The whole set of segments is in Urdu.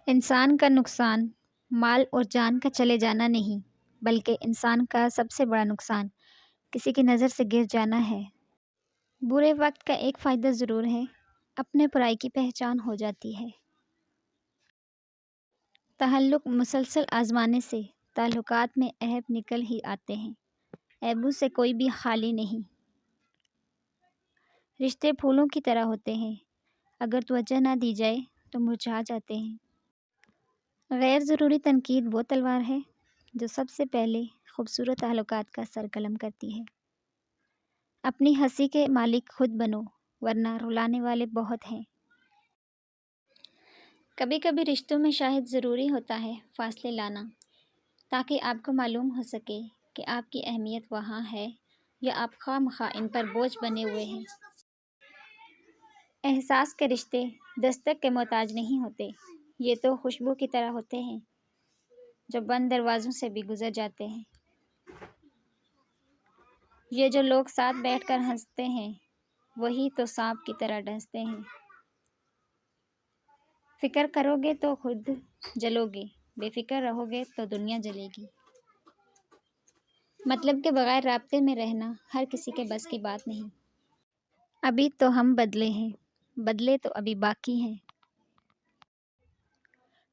انسان کا نقصان مال اور جان کا چلے جانا نہیں، بلکہ انسان کا سب سے بڑا نقصان کسی کی نظر سے گر جانا ہے۔ برے وقت کا ایک فائدہ ضرور ہے، اپنے برائی کی پہچان ہو جاتی ہے۔ تعلق مسلسل آزمانے سے تعلقات میں عیب نکل ہی آتے ہیں، عیبوں سے کوئی بھی خالی نہیں۔ رشتے پھولوں کی طرح ہوتے ہیں، اگر توجہ نہ دی جائے تو مرجھا جاتے ہیں۔ غیر ضروری تنقید وہ تلوار ہے جو سب سے پہلے خوبصورت تعلقات کا سر قلم کرتی ہے۔ اپنی ہنسی کے مالک خود بنو، ورنہ رلانے والے بہت ہیں۔ کبھی کبھی رشتوں میں شاید ضروری ہوتا ہے فاصلے لانا، تاکہ آپ کو معلوم ہو سکے کہ آپ کی اہمیت وہاں ہے یا آپ خواہ مخواہ ان پر بوجھ بنے ہوئے ہیں۔ احساس کے رشتے دستک کے محتاج نہیں ہوتے، یہ تو خوشبو کی طرح ہوتے ہیں جو بند دروازوں سے بھی گزر جاتے ہیں۔ یہ جو لوگ ساتھ بیٹھ کر ہنستے ہیں، وہی تو سانپ کی طرح ڈستے ہیں۔ فکر کرو گے تو خود جلو گے، بے فکر رہو گے تو دنیا جلے گی۔ مطلب کے بغیر رابطے میں رہنا ہر کسی کے بس کی بات نہیں۔ ابھی تو ہم بدلے ہیں، بدلے تو ابھی باقی ہیں۔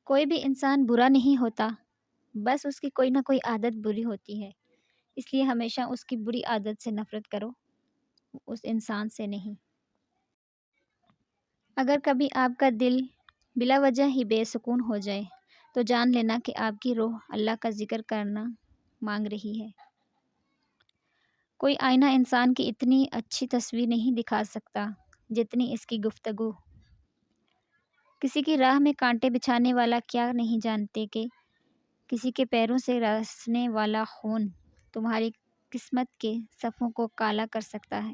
کوئی بھی انسان برا نہیں ہوتا، بس اس کی کوئی نہ کوئی عادت بری ہوتی ہے، اس لیے ہمیشہ اس کی بری عادت سے نفرت کرو، اس انسان سے نہیں۔ اگر کبھی آپ کا دل بلا وجہ ہی بے سکون ہو جائے تو جان لینا کہ آپ کی روح اللہ کا ذکر کرنا مانگ رہی ہے۔ کوئی آئینہ انسان کی اتنی اچھی تصویر نہیں دکھا سکتا جتنی اس کی گفتگو۔ کسی کی راہ میں کانٹے بچھانے والا کیا نہیں جانتے کہ کسی کے پیروں سے رسنے والا خون تمہاری قسمت کے صفوں کو کالا کر سکتا ہے۔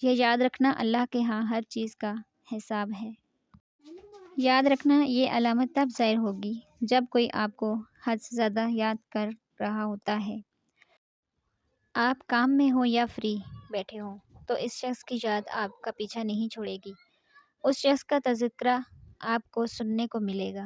یہ یاد رکھنا اللہ کے ہاں ہر چیز کا حساب ہے۔ یاد رکھنا یہ علامت تب ظاہر ہوگی جب کوئی آپ کو حد سے زیادہ یاد کر رہا ہوتا ہے۔ آپ کام میں ہوں یا فری بیٹھے ہوں تو اس شخص کی یاد آپ کا پیچھا نہیں چھوڑے گی، اس شخص کا تذکرہ آپ کو سننے کو ملے گا۔